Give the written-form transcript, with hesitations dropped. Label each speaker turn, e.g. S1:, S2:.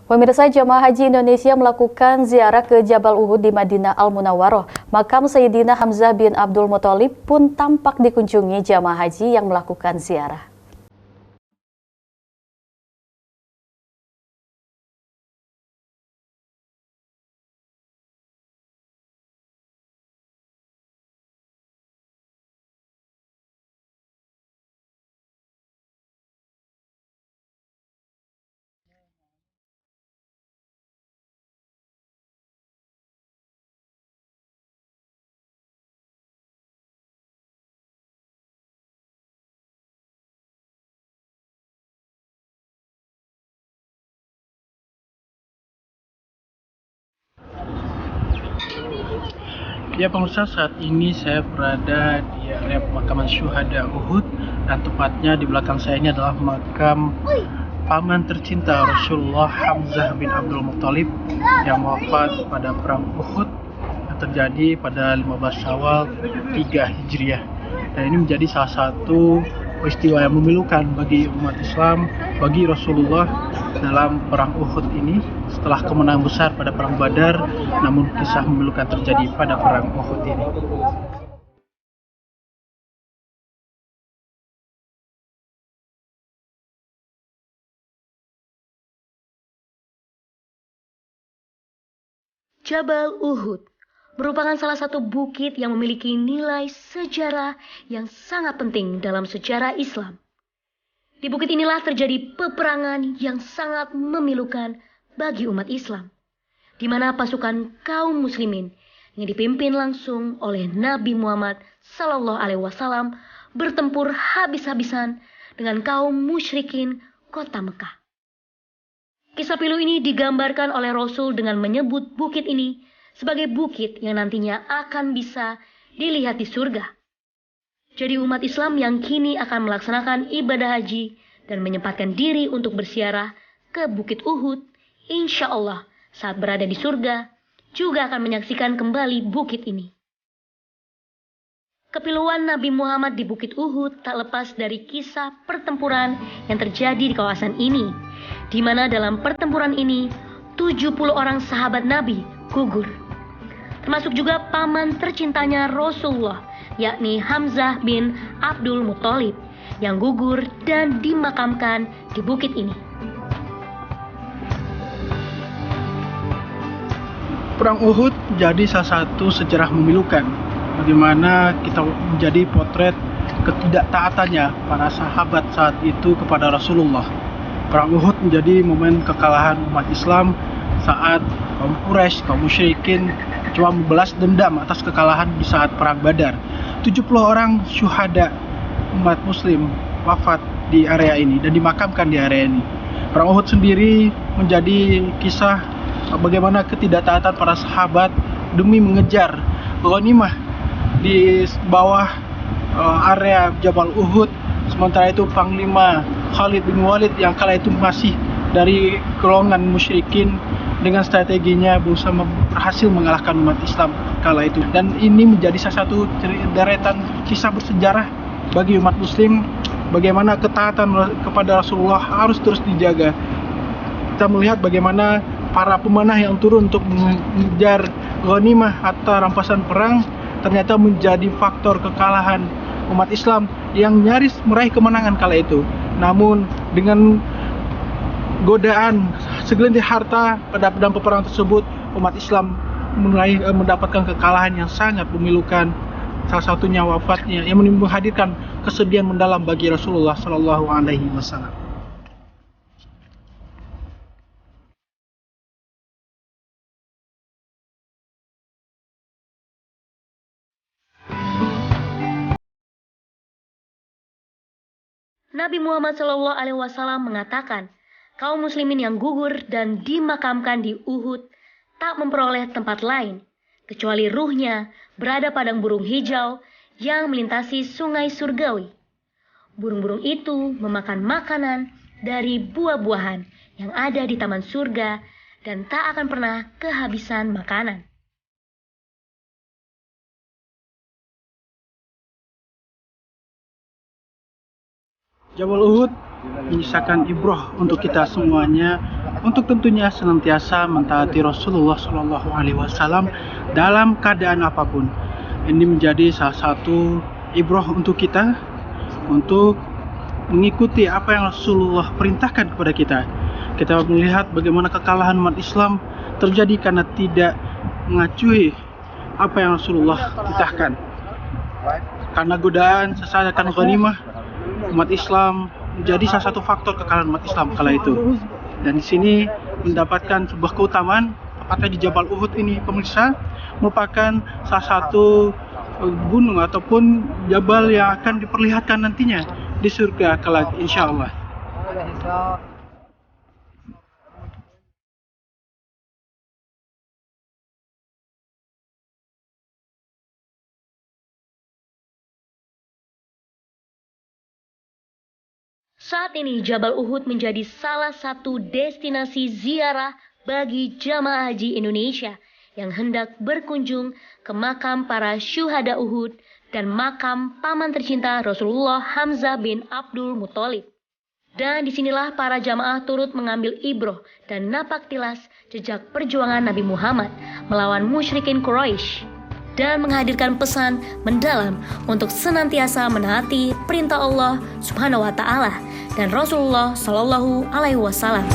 S1: Pemirsa, jamaah haji Indonesia melakukan ziarah ke Jabal Uhud di Madinah Al-Munawwaroh. Makam Sayyidina Hamzah bin Abdul Muthalib pun tampak dikunjungi jamaah haji yang melakukan ziarah.
S2: Ya pemirsa, saat ini saya berada di area pemakaman syuhada Uhud, dan tepatnya di belakang saya ini adalah makam paman tercinta Rasulullah, Hamzah bin Abdul Muthalib, yang wafat pada perang Uhud yang terjadi pada 15 Syawal 3 Hijriah. Dan ini menjadi salah satu peristiwa yang memilukan bagi umat Islam, bagi Rasulullah dalam perang Uhud ini. Setelah kemenangan besar pada perang Badar, namun kisah memilukan terjadi pada perang Uhud ini.
S3: Jabal Uhud merupakan salah satu bukit yang memiliki nilai sejarah yang sangat penting dalam sejarah Islam. Di bukit inilah terjadi peperangan yang sangat memilukan bagi umat Islam, di mana pasukan kaum muslimin yang dipimpin langsung oleh Nabi Muhammad SAW bertempur habis-habisan dengan kaum musyrikin kota Mekah. Kisah pilu ini digambarkan oleh Rasul dengan menyebut bukit ini sebagai bukit yang nantinya akan bisa dilihat di surga. Jadi umat Islam yang kini akan melaksanakan ibadah haji dan menyempatkan diri untuk berziarah ke Bukit Uhud, insya Allah saat berada di surga juga akan menyaksikan kembali bukit ini. Kepiluan Nabi Muhammad di Bukit Uhud tak lepas dari kisah pertempuran yang terjadi di kawasan ini, di mana dalam pertempuran ini 70 orang sahabat Nabi gugur. Termasuk juga paman tercintanya Rasulullah, yakni Hamzah bin Abdul Muthalib, yang gugur dan dimakamkan di bukit ini.
S2: Perang Uhud jadi salah satu sejarah memilukan, bagaimana kita menjadi potret ketidaktaatannya para sahabat saat itu kepada Rasulullah. Perang Uhud menjadi momen kekalahan umat Islam saat kaum Quraisy, kaum musyrikin cuma membalas dendam atas kekalahan di saat perang Badar. 70 orang syuhada umat muslim wafat di area ini dan dimakamkan di area ini. Perang Uhud sendiri menjadi kisah bagaimana ketidaktaatan para sahabat demi mengejar ghanimah di bawah area Jabal Uhud. Sementara itu Panglima Khalid bin Walid yang kala itu masih dari golongan musyrikin, dengan strateginya berusaha berhasil mengalahkan umat Islam kala itu. Dan ini menjadi salah satu deretan kisah bersejarah bagi umat muslim, bagaimana ketaatan kepada Rasulullah harus terus dijaga. Kita melihat bagaimana para pemanah yang turun untuk mengejar ghanimah atau rampasan perang ternyata menjadi faktor kekalahan umat Islam yang nyaris meraih kemenangan kala itu. Namun dengan godaan segelintir harta pada pedang peperangan tersebut, umat Islam mulai mendapatkan kekalahan yang sangat memilukan. Salah satunya wafatnya yang menghadirkan kesedihan mendalam bagi Rasulullah Shallallahu Alaihi Wasallam.
S3: Nabi Muhammad SAW mengatakan, kaum muslimin yang gugur dan dimakamkan di Uhud tak memperoleh tempat lain, kecuali ruhnya berada padang burung hijau yang melintasi sungai surgawi. Burung-burung itu memakan makanan dari buah-buahan yang ada di taman surga dan tak akan pernah kehabisan makanan.
S2: Jabal Uhud menyisakan ibrah untuk kita semuanya, untuk tentunya senantiasa mentaati Rasulullah Shallallahu Alaihi Wasallam dalam keadaan apapun. Ini menjadi salah satu ibrah untuk kita, untuk mengikuti apa yang Rasulullah perintahkan kepada kita. Kita melihat bagaimana kekalahan umat Islam terjadi karena tidak mengacui apa yang Rasulullah perintahkan. Karena godaan sesaat akan ghanimah, umat Islam menjadi salah satu faktor kekalahan umat Islam kala itu. Dan di sini mendapatkan sebuah keutamaan, tepatnya di Jabal Uhud ini, pemirsa, merupakan salah satu gunung ataupun jabal yang akan diperlihatkan nantinya di surga kelak, insya Allah.
S3: Saat ini Jabal Uhud menjadi salah satu destinasi ziarah bagi jamaah haji Indonesia yang hendak berkunjung ke makam para syuhada Uhud dan makam paman tercinta Rasulullah Hamzah bin Abdul Muthalib. Dan disinilah para jamaah turut mengambil ibroh dan napak tilas jejak perjuangan Nabi Muhammad melawan musyrikin Quraisy dan menghadirkan pesan mendalam untuk senantiasa menaati perintah Allah Subhanahu wa taala dan Rasulullah Shallallahu alaihi wasallam.